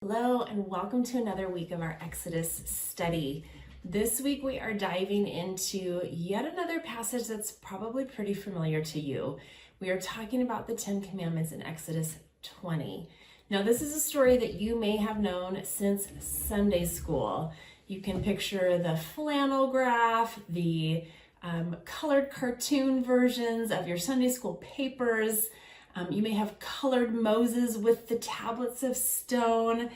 Hello, and welcome to another week of our Exodus study. This week we are diving into yet another passage that's probably pretty familiar to you. We are talking about the Ten Commandments in Exodus 20. Now, this is a story that you may have known since Sunday school. You can picture the flannel graph, the colored cartoon versions of your Sunday school papers. You may have colored Moses with the tablets of stone.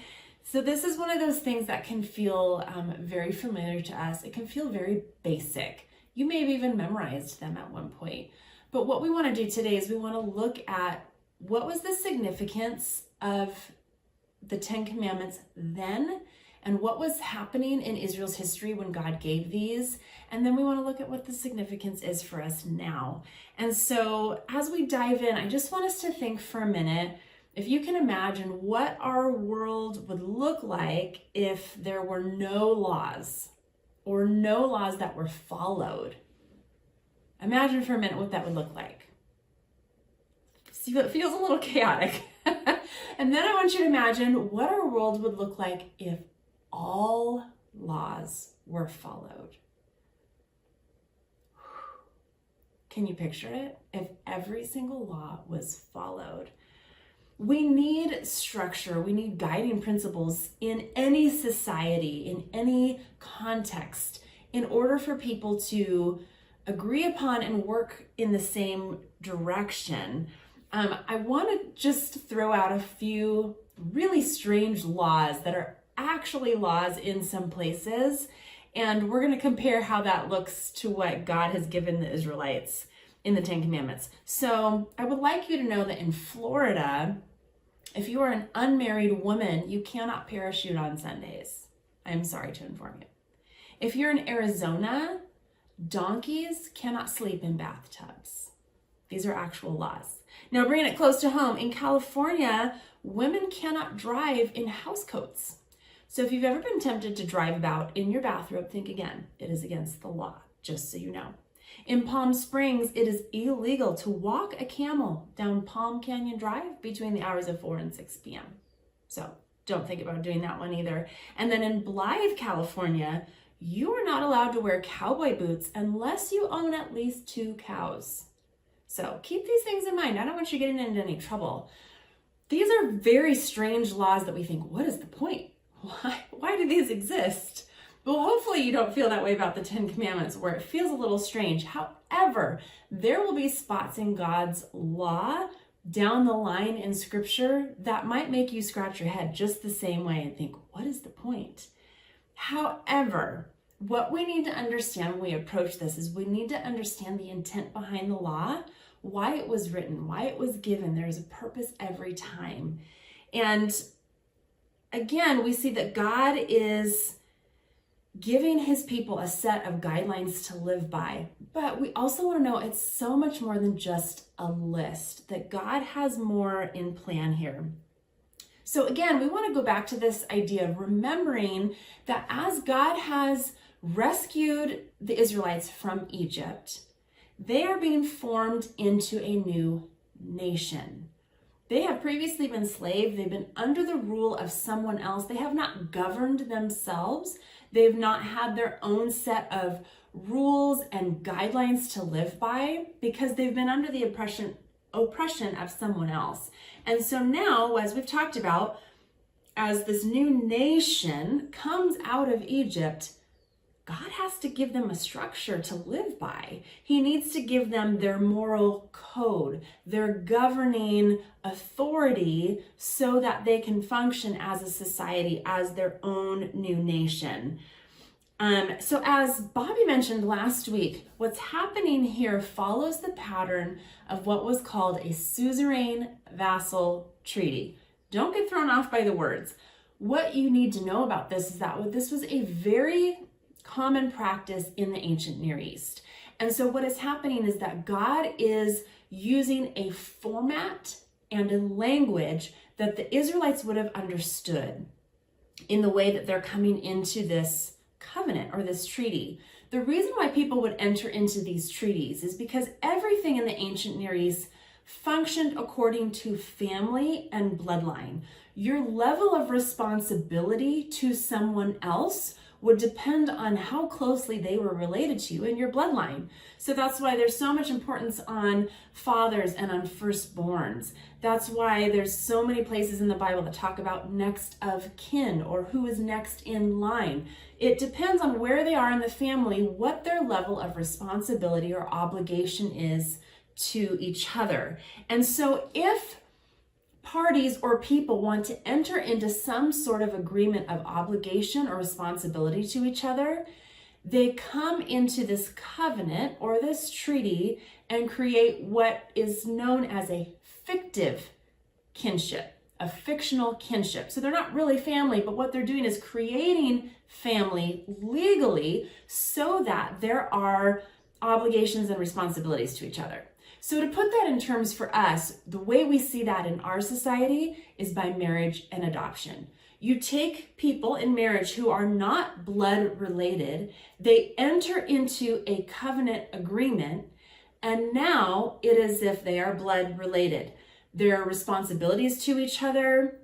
So this is one of those things that can feel very familiar to us. It can feel very basic. You may have even memorized them at one point. But what we want to do today is we want to look at what was the significance of the Ten Commandments then, and what was happening in Israel's history when God gave these. And then we want to look at what the significance is for us now. And so as we dive in, I just want us to think for a minute, if you can imagine what our world would look like if there were no laws or no laws that were followed. Imagine for a minute what that would look like. See, it feels a little chaotic. And then I want you to imagine what our world would look like if all laws were followed. Can you picture it? If every single law was followed. We need structure, we need guiding principles in any society, in any context, in order for people to agree upon and work in the same direction. I want to just throw out a few really strange laws that are actually laws in some places, and we're going to compare how that looks to what God has given the Israelites in the Ten Commandments. So I would like you to know that in Florida, if you are an unmarried woman, you cannot parachute on Sundays. I'm sorry to inform you. If you're in Arizona, donkeys cannot sleep in bathtubs. These are actual laws. Now, bringing it close to home, in California, women cannot drive in housecoats. So if you've ever been tempted to drive about in your bathrobe, think again. It is against the law, just so you know. In Palm Springs, it is illegal to walk a camel down Palm Canyon Drive between the hours of 4 and 6 p.m. So don't think about doing that one either. And then in Blythe, California, you are not allowed to wear cowboy boots unless you own at least 2 cows. So keep these things in mind. I don't want you getting into any trouble. These are very strange laws that we think, what is the point? Why do these exist? Well, hopefully you don't feel that way about the Ten Commandments, where it feels a little strange. However, there will be spots in God's law down the line in Scripture that might make you scratch your head just the same way and think, what is the point? However, what we need to understand when we approach this is we need to understand the intent behind the law, why it was written, why it was given. There's a purpose every time. And again, we see that God is giving his people a set of guidelines to live by. But we also want to know it's so much more than just a list, that God has more in plan here. So again, we want to go back to this idea of remembering that as God has rescued the Israelites from Egypt, they are being formed into a new nation. They have previously been slaves. They've been under the rule of someone else. They have not governed themselves. They've not had their own set of rules and guidelines to live by because they've been under the oppression of someone else. And so now, as we've talked about, as this new nation comes out of Egypt, God has to give them a structure to live by. He needs to give them their moral code, their governing authority, so that they can function as a society, as their own new nation. So as Bobby mentioned last week, what's happening here follows the pattern of what was called a suzerain vassal treaty. Don't get thrown off by the words. What you need to know about this is that this was a very common practice in the ancient Near East. And so what is happening is that God is using a format and a language that the Israelites would have understood in the way that they're coming into this covenant or this treaty. The reason why people would enter into these treaties is because everything in the ancient Near East functioned according to family and bloodline. Your level of responsibility to someone else would depend on how closely they were related to you in your bloodline. So that's why there's so much importance on fathers and on firstborns. That's why there's so many places in the Bible that talk about next of kin or who is next in line. It depends on where they are in the family, what their level of responsibility or obligation is to each other. And so if parties or people want to enter into some sort of agreement of obligation or responsibility to each other, they come into this covenant or this treaty and create what is known as a fictive kinship, a fictional kinship. So they're not really family, but what they're doing is creating family legally so that there are obligations and responsibilities to each other. So to put that in terms for us, the way we see that in our society is by marriage and adoption. You take people in marriage who are not blood related, they enter into a covenant agreement, and now it is as if they are blood related. Their responsibilities to each other,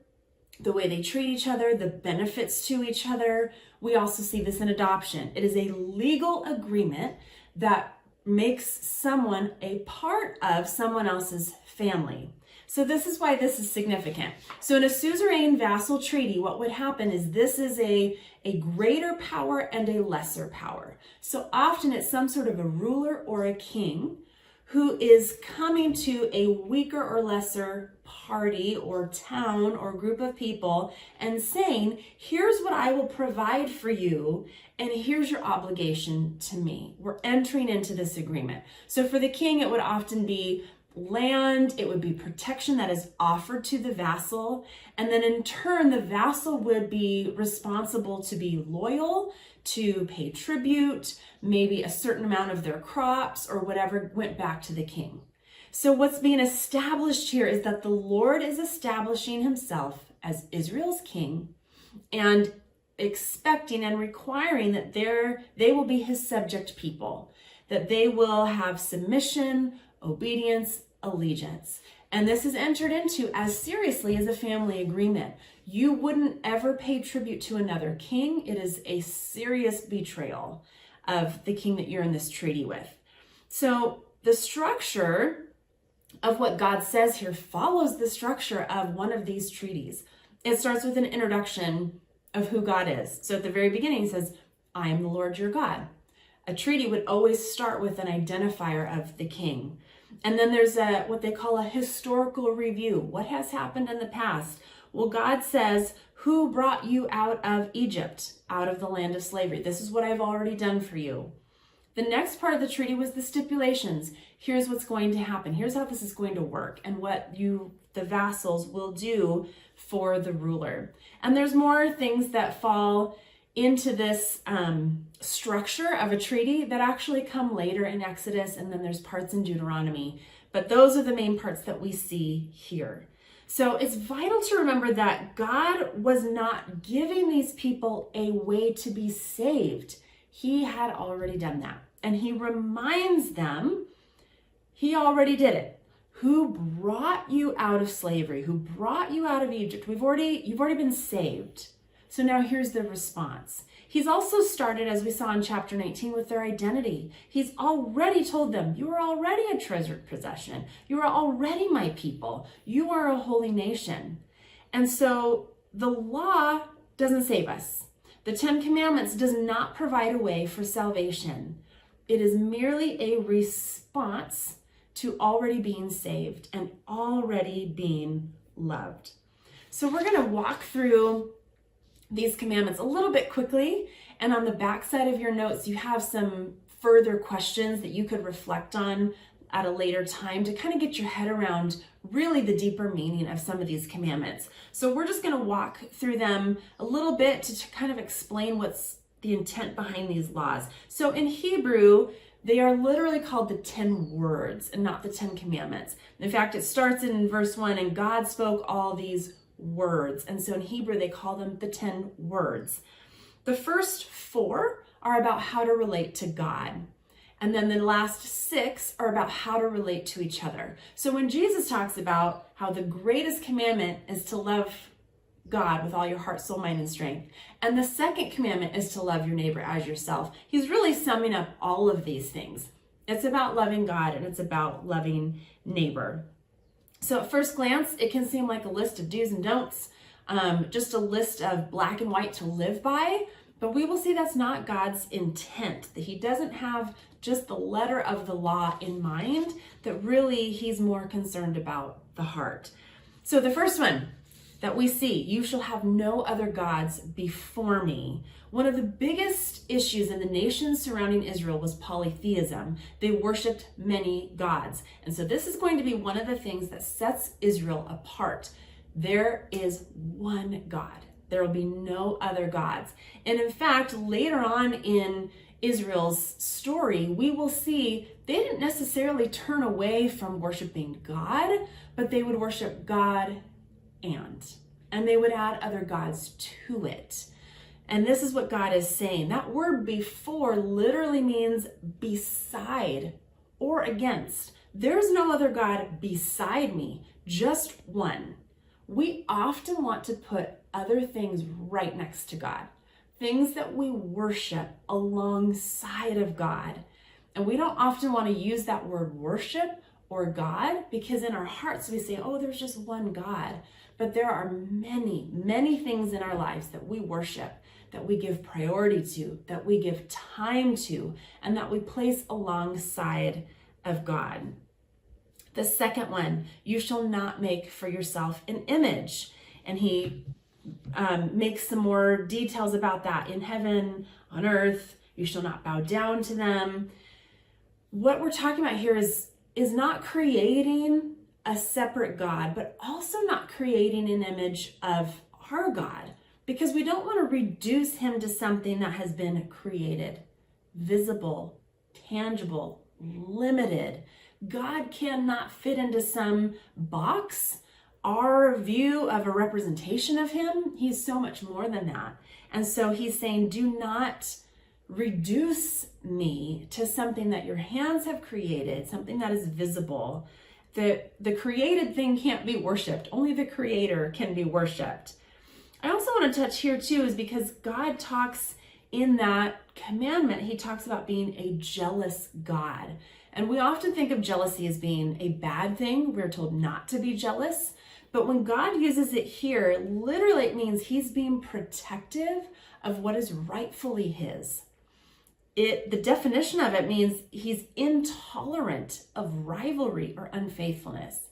the way they treat each other, the benefits to each other. We also see this in adoption. It is a legal agreement that makes someone a part of someone else's family. So this is why this is significant. So in a suzerain vassal treaty, what would happen is this is a greater power and a lesser power. So often it's some sort of a ruler or a king who is coming to a weaker or lesser party or town or group of people and saying, here's what I will provide for you, and here's your obligation to me. We're entering into this agreement. So for the king, it would often be land, it would be protection that is offered to the vassal, and then in turn, the vassal would be responsible to be loyal, to pay tribute, maybe a certain amount of their crops or whatever went back to the king. So what's being established here is that the Lord is establishing himself as Israel's king and expecting and requiring that they will be his subject people, that they will have submission, obedience, allegiance. And this is entered into as seriously as a family agreement. You wouldn't ever pay tribute to another king. It is a serious betrayal of the king that you're in this treaty with. So the structure of what God says here follows the structure of one of these treaties. It starts with an introduction of who God is. So at the very beginning, it says, I am the Lord your God. A treaty would always start with an identifier of the king. And then there's what they call a historical review. What has happened in the past? Well, God says, who brought you out of Egypt, out of the land of slavery? This is what I've already done for you. The next part of the treaty was the stipulations. Here's what's going to happen. Here's how this is going to work and what the vassals will do for the ruler. And there's more things that fall into this structure of a treaty that actually come later in Exodus, and then there's parts in Deuteronomy. But those are the main parts that we see here. So it's vital to remember that God was not giving these people a way to be saved. He had already done that. And he reminds them, he already did it. Who brought you out of slavery? Who brought you out of Egypt? You've already been saved. So now here's the response. He's also started, as we saw in chapter 19, with their identity. He's already told them, you are already a treasured possession. You are already my people. You are a holy nation. And so the law doesn't save us. The Ten Commandments does not provide a way for salvation. It is merely a response to already being saved and already being loved. So we're going to walk through these commandments a little bit quickly, and on the back side of your notes you have some further questions that you could reflect on at a later time to kind of get your head around really the deeper meaning of some of these commandments. So we're just going to walk through them a little bit to kind of explain what's the intent behind these laws. So in Hebrew, they are literally called the 10 words and not the 10 commandments. In fact, it starts in verse 1, and God spoke all these words. And so in Hebrew, they call them the 10 words. The first 4 are about how to relate to God. And then the last 6 are about how to relate to each other. So when Jesus talks about how the greatest commandment is to love God with all your heart, soul, mind, and strength, and the second commandment is to love your neighbor as yourself, he's really summing up all of these things. It's about loving God and it's about loving neighbor. So at first glance, it can seem like a list of do's and don'ts, just a list of black and white to live by, but we will see that's not God's intent, that he doesn't have just the letter of the law in mind, that really he's more concerned about the heart. So the first one that we see, you shall have no other gods before me. One of the biggest issues in the nations surrounding Israel was polytheism. They worshiped many gods. And so this is going to be one of the things that sets Israel apart. There is one God. There will be no other gods. And in fact, later on in Israel's story, we will see they didn't necessarily turn away from worshiping God, but they would worship God and they would add other gods to it. And this is what God is saying. That word before literally means beside or against. There's no other God beside me, just one. We often want to put other things right next to God, things that we worship alongside of God. And we don't often want to use that word worship or God because in our hearts we say, oh, there's just one God. But there are many, many things in our lives that we worship, that we give priority to, that we give time to, and that we place alongside of God. The second one, you shall not make for yourself an image. And he makes some more details about that. In heaven, on earth, you shall not bow down to them. What we're talking about here is not creating a separate God, but also not creating an image of our God, because we don't want to reduce him to something that has been created, visible, tangible, limited. God cannot fit into some box. Our view of a representation of him, he's so much more than that. And so he's saying, do not reduce me to something that your hands have created, something that is visible. The created thing can't be worshiped. Only the creator can be worshiped. I also want to touch here too, is because God talks in that commandment, he talks about being a jealous God. And we often think of jealousy as being a bad thing. We're told not to be jealous. But when God uses it here, literally it means he's being protective of what is rightfully his. The definition of it means he's intolerant of rivalry or unfaithfulness.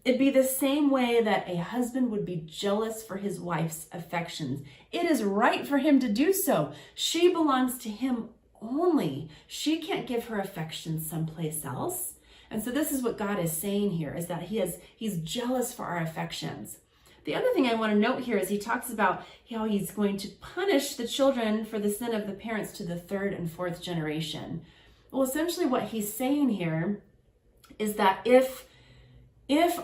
It'd be the same way that a husband would be jealous for his wife's affections. It is right for him to do so. She belongs to him only. She can't give her affection someplace else. And so this is what God is saying here, is that he's jealous for our affections. The other thing I want to note here is he talks about how he's going to punish the children for the sin of the parents to the 3rd and 4th generation. Well, essentially what he's saying here is that if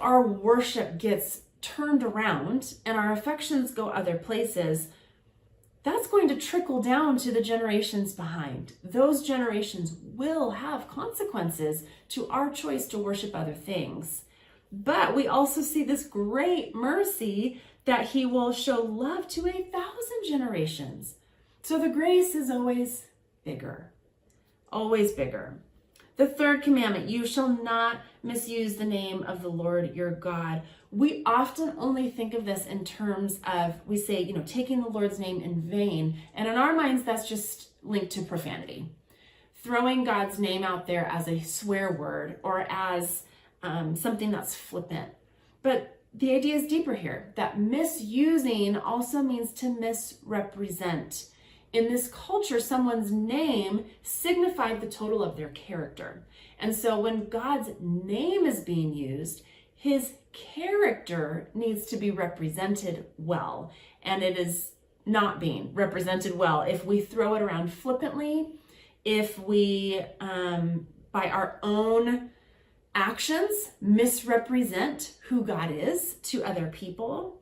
our worship gets turned around and our affections go other places, that's going to trickle down to the generations behind. Those generations will have consequences to our choice to worship other things. But we also see this great mercy that he will show love to 1,000 generations. So the grace is always bigger, always bigger. The 3rd commandment, you shall not misuse the name of the Lord your God. We often only think of this in terms of, we say, taking the Lord's name in vain. And in our minds, that's just linked to profanity. Throwing God's name out there as a swear word or as something that's flippant. But the idea is deeper here, that misusing also means to misrepresent. In this culture, someone's name signified the total of their character. And so when God's name is being used, his character needs to be represented well. And it is not being represented well if we throw it around flippantly, if we, by our own actions, misrepresent who God is to other people,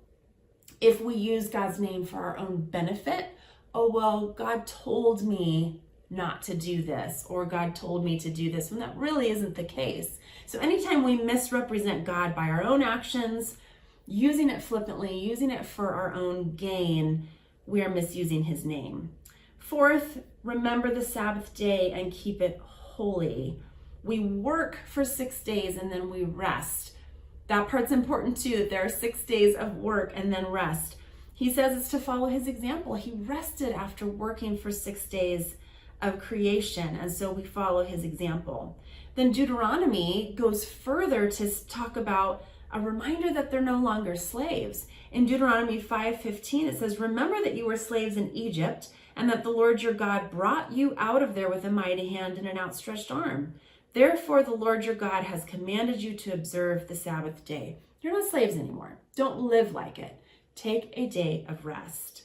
if we use God's name for our own benefit. Oh, well, God told me not to do this, or God told me to do this, when that really isn't the case. So anytime we misrepresent God by our own actions, using it flippantly, using it for our own gain, we are misusing his name. Fourth, remember the Sabbath day and keep it holy. We work for 6 days and then we rest. That part's important too, that there are 6 days of work and then rest. He says it's to follow his example. He rested after working for 6 days of creation, and so we follow his example. Then Deuteronomy goes further to talk about a reminder that they're no longer slaves. In Deuteronomy 5:15, it says, remember that you were slaves in Egypt, and that the Lord your God brought you out of there with a mighty hand and an outstretched arm. Therefore, the Lord your God has commanded you to observe the Sabbath day. You're not slaves anymore. Don't live like it. Take a day of rest.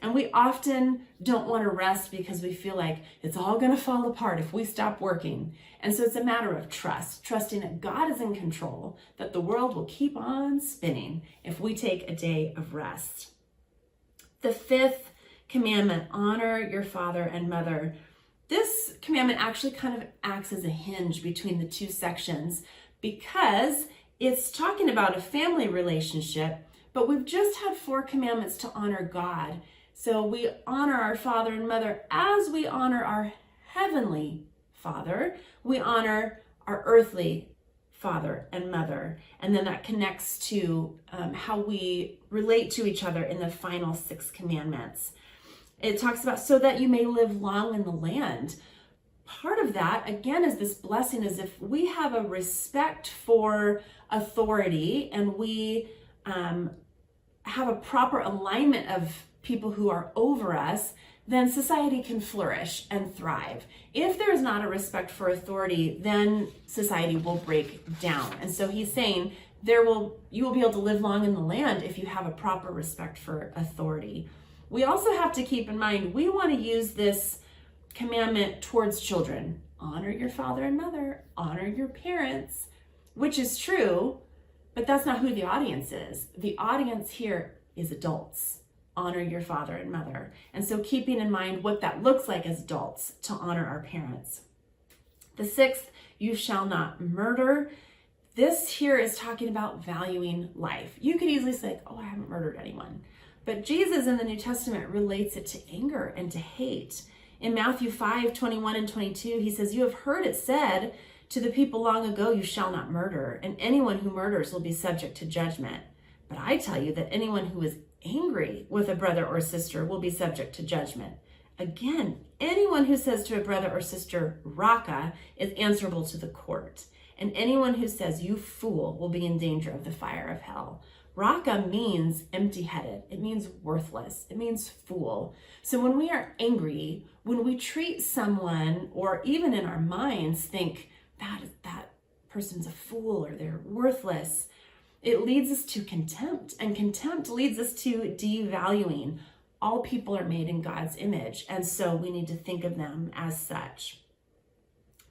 And we often don't want to rest because we feel like it's all going to fall apart if we stop working. And so it's a matter of trust, trusting that God is in control, that the world will keep on spinning if we take a day of rest. The fifth commandment, honor your father and mother. This commandment actually kind of acts as a hinge between the two sections because it's talking about a family relationship, but we've just had 4 commandments to honor God. So we honor our father and mother as we honor our heavenly Father. We honor our earthly father and mother. And then that connects to how we relate to each other in the final 6 commandments. It talks about so that you may live long in the land. Part of that, again, is this blessing is if we have a respect for authority and we have a proper alignment of people who are over us, then society can flourish and thrive. If there is not a respect for authority, then society will break down. And so he's saying you will be able to live long in the land if you have a proper respect for authority. We also have to keep in mind, we want to use this commandment towards children. Honor your father and mother, honor your parents, which is true, but that's not who the audience is. The audience here is adults. Honor your father and mother. And so keeping in mind what that looks like as adults to honor our parents. The 6th, you shall not murder. This here is talking about valuing life. You could easily say, oh, I haven't murdered anyone. But Jesus in the New Testament relates it to anger and to hate. In Matthew 5:21 and 22, he says, you have heard it said to the people long ago, you shall not murder, and anyone who murders will be subject to judgment. But I tell you that anyone who is angry with a brother or sister will be subject to judgment. Again, anyone who says to a brother or sister, Raka, is answerable to the court. And anyone who says, you fool, will be in danger of the fire of hell. Raka means empty-headed. It means worthless. It means fool. So when we are angry, when we treat someone, or even in our minds think that person's a fool or they're worthless, it leads us to contempt, and contempt leads us to devaluing. All people are made in God's image, and so we need to think of them as such.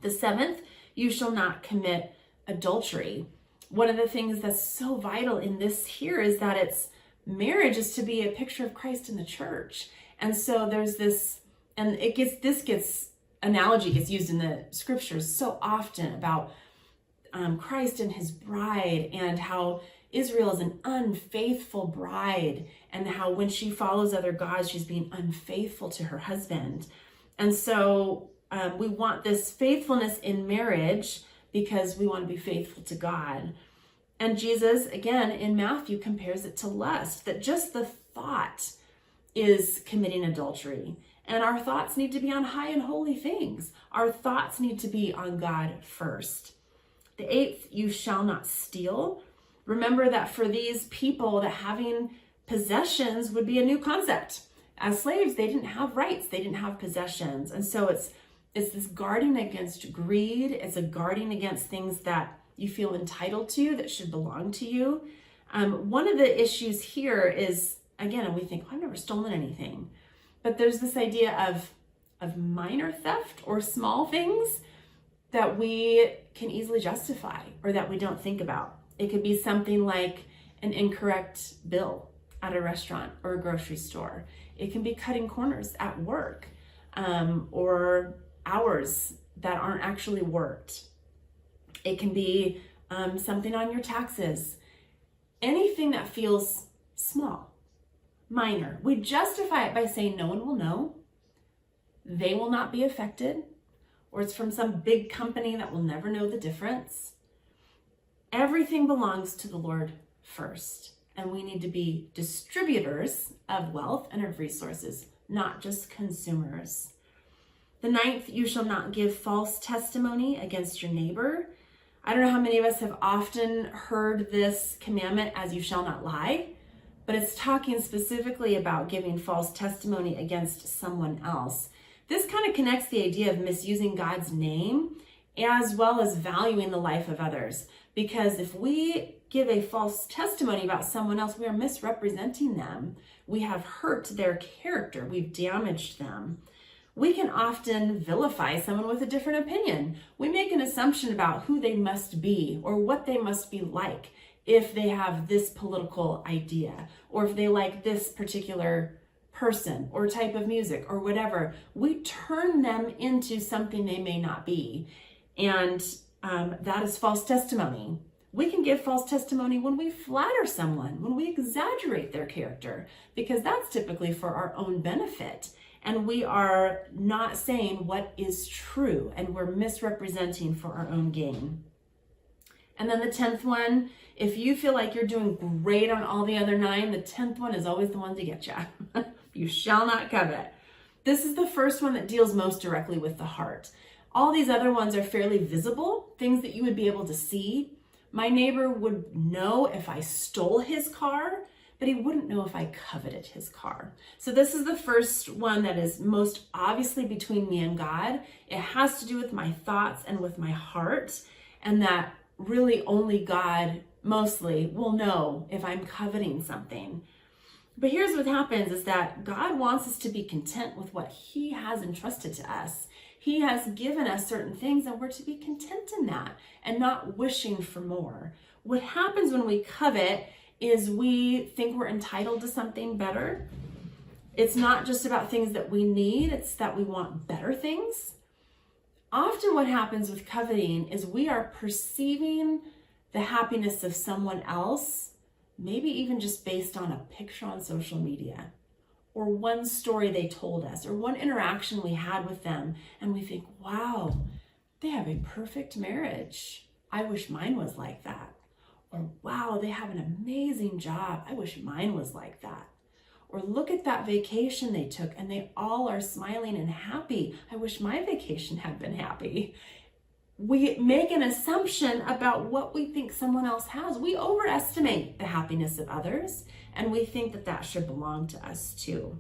The 7th, you shall not commit adultery. One of the things that's so vital in this here is that marriage is to be a picture of Christ in the church. And so there's this, and analogy gets used in the scriptures so often about Christ and his bride, and how Israel is an unfaithful bride, and how when she follows other gods, she's being unfaithful to her husband. And so we want this faithfulness in marriage because we want to be faithful to God. And Jesus, again, in Matthew, compares it to lust, that just the thought is committing adultery. And our thoughts need to be on high and holy things. Our thoughts need to be on God first. The 8th, you shall not steal. Remember that for these people, that having possessions would be a new concept. As slaves, they didn't have rights. They didn't have possessions. And so it's this guarding against greed. It's a guarding against things that you feel entitled to, that should belong to you. One of the issues here is, again, we think, I've never stolen anything. But there's this idea of minor theft or small things that we can easily justify or that we don't think about. It could be something like an incorrect bill at a restaurant or a grocery store. It can be cutting corners at work. or hours that aren't actually worked. It can be something on your taxes. Anything that feels small, minor. We justify it by saying no one will know, they will not be affected, or it's from some big company that will never know the difference. Everything belongs to the Lord first, and we need to be distributors of wealth and of resources, not just consumers. The 9th, you shall not give false testimony against your neighbor. I don't know how many of us have often heard this commandment as you shall not lie, but it's talking specifically about giving false testimony against someone else. This kind of connects the idea of misusing God's name as well as valuing the life of others. Because if we give a false testimony about someone else, we are misrepresenting them. We have hurt their character. We've damaged them. We can often vilify someone with a different opinion. We make an assumption about who they must be or what they must be like if they have this political idea or if they like this particular person or type of music or whatever. We turn them into something they may not be. And that is false testimony. We can give false testimony when we flatter someone, when we exaggerate their character, because that's typically for our own benefit. And we are not saying what is true, and we're misrepresenting for our own gain. And then the 10th one, if you feel like you're doing great on all the other 9, the 10th one is always the one to get you. You shall not covet. This is the first one that deals most directly with the heart. All these other ones are fairly visible, things that you would be able to see. My neighbor would know if I stole his car, but he wouldn't know if I coveted his car. So this is the first one that is most obviously between me and God. It has to do with my thoughts and with my heart, and that really only God mostly will know if I'm coveting something. But here's what happens is that God wants us to be content with what he has entrusted to us. He has given us certain things and we're to be content in that and not wishing for more. What happens when we covet is we think we're entitled to something better. It's not just about things that we need, it's that we want better things. Often what happens with coveting is we are perceiving the happiness of someone else, maybe even just based on a picture on social media, or one story they told us, or one interaction we had with them, and we think, wow, they have a perfect marriage. I wish mine was like that. Or wow, they have an amazing job. I wish mine was like that. Or look at that vacation they took and they all are smiling and happy. I wish my vacation had been happy. We make an assumption about what we think someone else has. We overestimate the happiness of others and we think that that should belong to us too.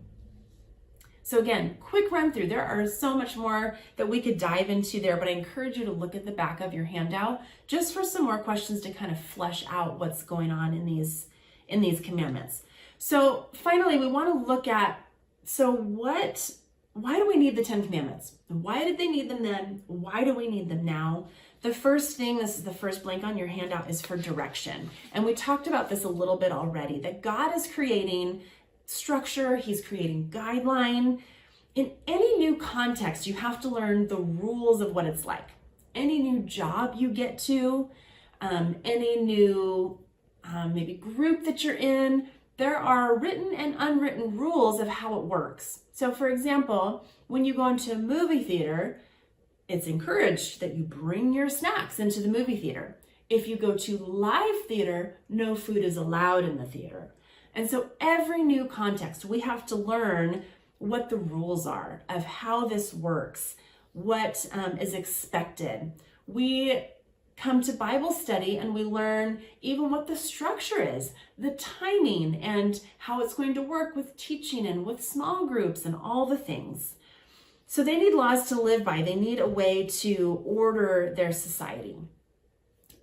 So again, quick run through. There are so much more that we could dive into there, but I encourage you to look at the back of your handout just for some more questions to kind of flesh out what's going on in these commandments. So finally, we want to look at, why do we need the 10 commandments? Why did they need them then? Why do we need them now? The first thing, this is the first blank on your handout, is for direction. And we talked about this a little bit already, that God is creating structure, he's creating guideline. In any new context, you have to learn the rules of what it's like. Any new job you get to, any new maybe group that you're in, there are written and unwritten rules of how it works. So for example, when you go into a movie theater, it's encouraged that you bring your snacks into the movie theater. If you go to live theater, no food is allowed in the theater. And so every new context, we have to learn what the rules are of how this works, what is expected. We come to Bible study and we learn even what the structure is, the timing and how it's going to work with teaching and with small groups and all the things. So they need laws to live by. They need a way to order their society.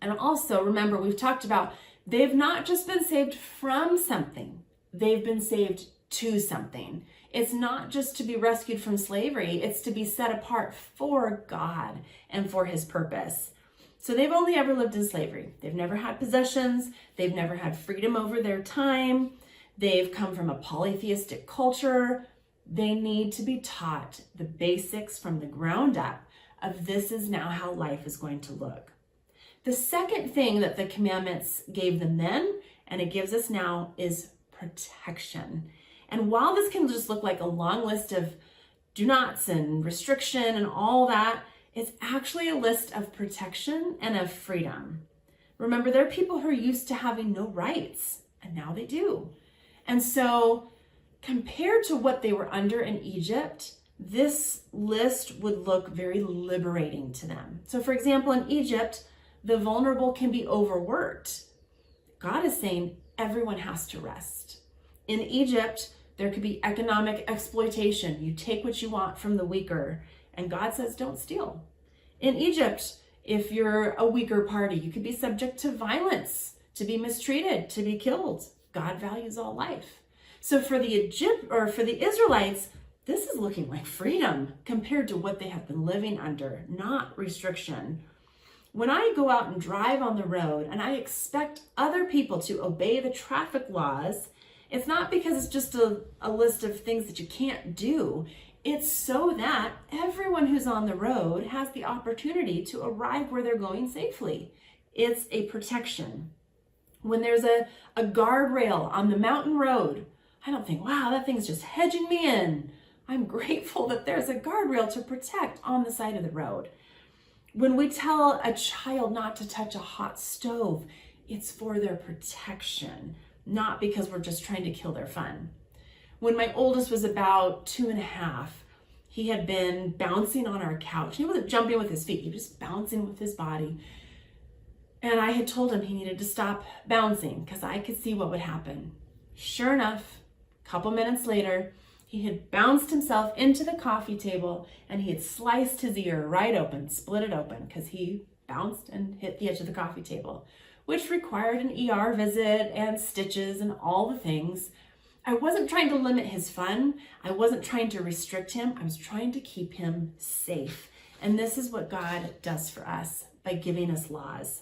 And also remember, we've talked about they've not just been saved from something, they've been saved to something. It's not just to be rescued from slavery, it's to be set apart for God and for his purpose. So they've only ever lived in slavery. They've never had possessions, they've never had freedom over their time, they've come from a polytheistic culture. They need to be taught the basics from the ground up of this is now how life is going to look. The second thing that the commandments gave them then, and it gives us now, is protection. And while this can just look like a long list of do nots and restriction and all that, it's actually a list of protection and of freedom. Remember, there are people who are used to having no rights, and now they do. And so compared to what they were under in Egypt, this list would look very liberating to them. So for example, in Egypt, the vulnerable can be overworked. God is saying everyone has to rest. In Egypt, there could be economic exploitation. You take what you want from the weaker, and God says don't steal. In Egypt, if you're a weaker party, you could be subject to violence, to be mistreated, to be killed. God values all life. So for the Israelites, this is looking like freedom compared to what they have been living under, not restriction. When I go out and drive on the road and I expect other people to obey the traffic laws, it's not because it's just a list of things that you can't do. It's so that everyone who's on the road has the opportunity to arrive where they're going safely. It's a protection. When there's a guardrail on the mountain road, I don't think, wow, that thing's just hedging me in. I'm grateful that there's a guardrail to protect on the side of the road. When we tell a child not to touch a hot stove, it's for their protection, not because we're just trying to kill their fun. When my oldest was about 2.5, he had been bouncing on our couch. He wasn't jumping with his feet, he was just bouncing with his body. And I had told him he needed to stop bouncing because I could see what would happen. Sure enough, a couple minutes later, he had bounced himself into the coffee table and he had sliced his ear right open, split it open, because he bounced and hit the edge of the coffee table, which required an ER visit and stitches and all the things. I wasn't trying to limit his fun. I wasn't trying to restrict him. I was trying to keep him safe. And this is what God does for us by giving us laws.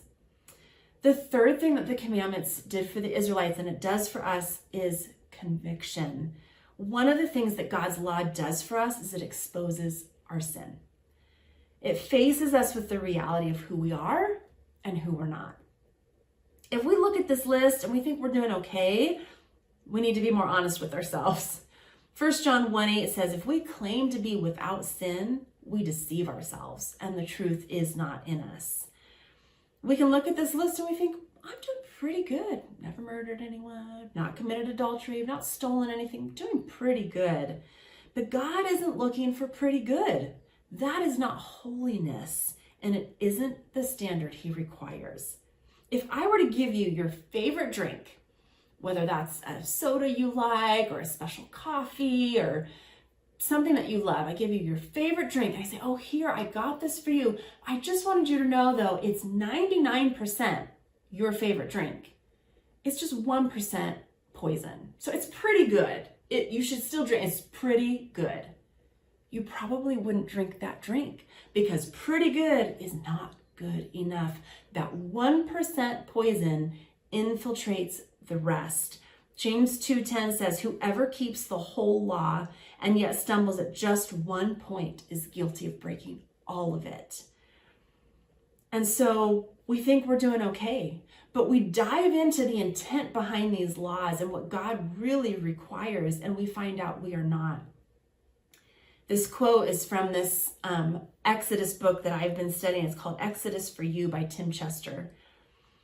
The third thing that the commandments did for the Israelites, and it does for us, is conviction. One of the things that God's law does for us is it exposes our sin. It faces us with the reality of who we are and who we're not. If we look at this list and we think we're doing okay, we need to be more honest with ourselves. 1 John 1:8 says, if we claim to be without sin, we deceive ourselves and the truth is not in us. We can look at this list and we think, I'm doing pretty good. Never murdered anyone, not committed adultery, not stolen anything, doing pretty good. But God isn't looking for pretty good. That is not holiness, and it isn't the standard he requires. If I were to give you your favorite drink, whether that's a soda you like or a special coffee or something that you love, I give you your favorite drink. I say, oh, here, I got this for you. I just wanted you to know, though, it's 99% your favorite drink. It's just 1% poison. So it's pretty good. You should still drink. It's pretty good. You probably wouldn't drink that drink because pretty good is not good enough. That 1% poison infiltrates the rest. James 2:10 says, whoever keeps the whole law and yet stumbles at just one point is guilty of breaking all of it. And so we think we're doing okay, but we dive into the intent behind these laws and what God really requires, and we find out we are not. This quote is from this Exodus book that I've been studying. It's called Exodus for You by Tim Chester.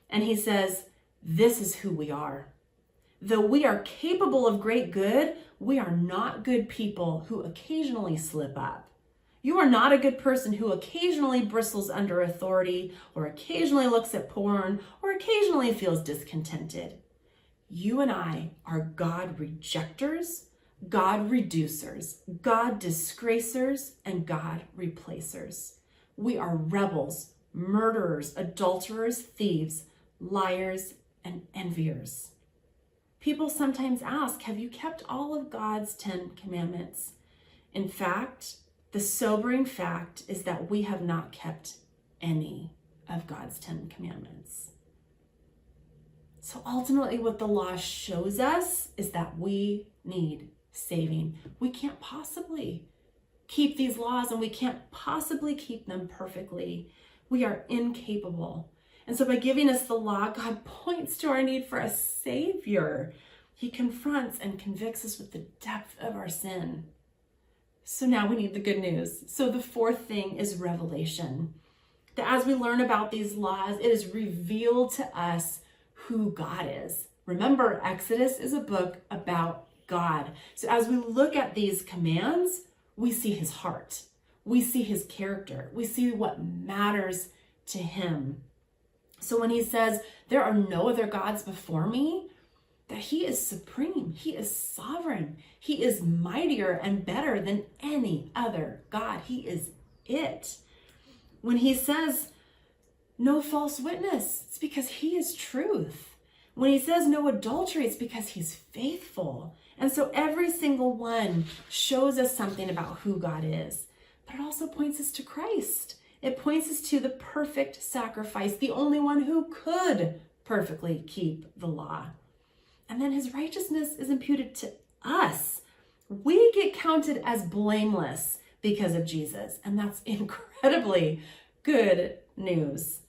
And he says, this is who we are. Though we are capable of great good, we are not good people who occasionally slip up. You are not a good person who occasionally bristles under authority or occasionally looks at porn or occasionally feels discontented. You and I are God rejectors, God reducers, God disgracers, and God replacers. We are rebels, murderers, adulterers, thieves, liars, and enviers. People sometimes ask, have you kept all of God's 10 commandments? In fact, the sobering fact is that we have not kept any of God's 10 commandments. So ultimately what the law shows us is that we need saving. We can't possibly keep these laws, and we can't possibly keep them perfectly. We are incapable. And so by giving us the law, God points to our need for a Savior. He confronts and convicts us with the depth of our sin. So now we need the good news. So the fourth thing is revelation. That as we learn about these laws, it is revealed to us who God is. Remember, Exodus is a book about God. So as we look at these commands, we see his heart. We see his character. We see what matters to him. So when he says, there are no other gods before me, that he is supreme. He is sovereign. He is mightier and better than any other God. He is it. When he says, no false witness, it's because he is truth. When he says no adultery, it's because he's faithful. And so every single one shows us something about who God is. But it also points us to Christ. It points us to the perfect sacrifice, the only one who could perfectly keep the law. And then his righteousness is imputed to us. We get counted as blameless because of Jesus. And that's incredibly good news.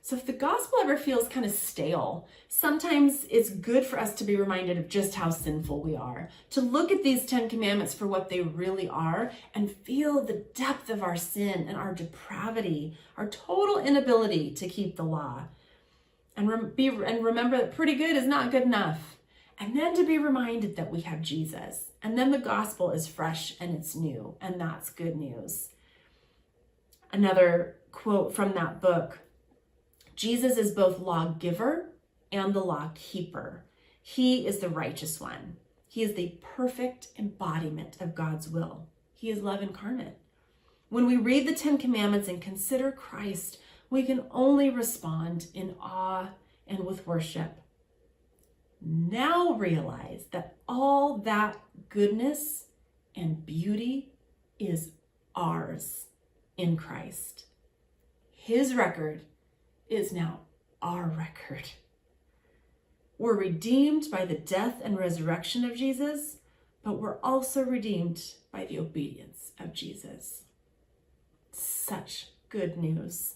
So if the gospel ever feels kind of stale, sometimes it's good for us to be reminded of just how sinful we are, to look at these 10 commandments for what they really are and feel the depth of our sin and our depravity, our total inability to keep the law. And remember that pretty good is not good enough. And then to be reminded that we have Jesus. And then the gospel is fresh and it's new, and that's good news. Another quote from that book, Jesus is both lawgiver and the law keeper. He is the righteous one. He is the perfect embodiment of God's will. He is love incarnate. When we read the 10 commandments and consider Christ, we can only respond in awe and with worship. Now realize that all that goodness and beauty is ours in Christ. His record is now our record. We're redeemed by the death and resurrection of Jesus, but we're also redeemed by the obedience of Jesus. Such good news.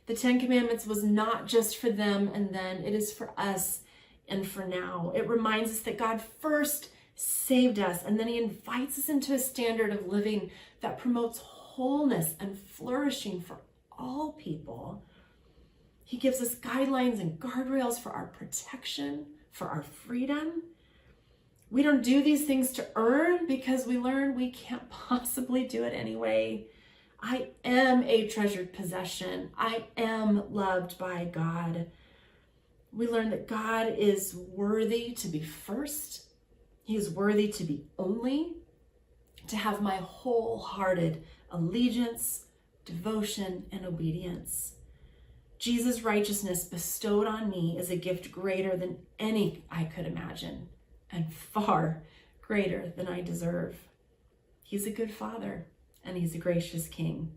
The 10 Commandments was not just for them and then, it is for us and for now. It reminds us that God first saved us, and then he invites us into a standard of living that promotes wholeness and flourishing for all people. He gives us guidelines and guardrails for our protection, for our freedom. We don't do these things to earn, because we learn we can't possibly do it anyway. I am a treasured possession. I am loved by God. We learn that God is worthy to be first. He is worthy to be only, to have my wholehearted allegiance, devotion, and obedience. Jesus' righteousness bestowed on me is a gift greater than any I could imagine, and far greater than I deserve. He's a good Father, and he's a gracious King.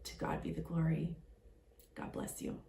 To God be the glory. God bless you.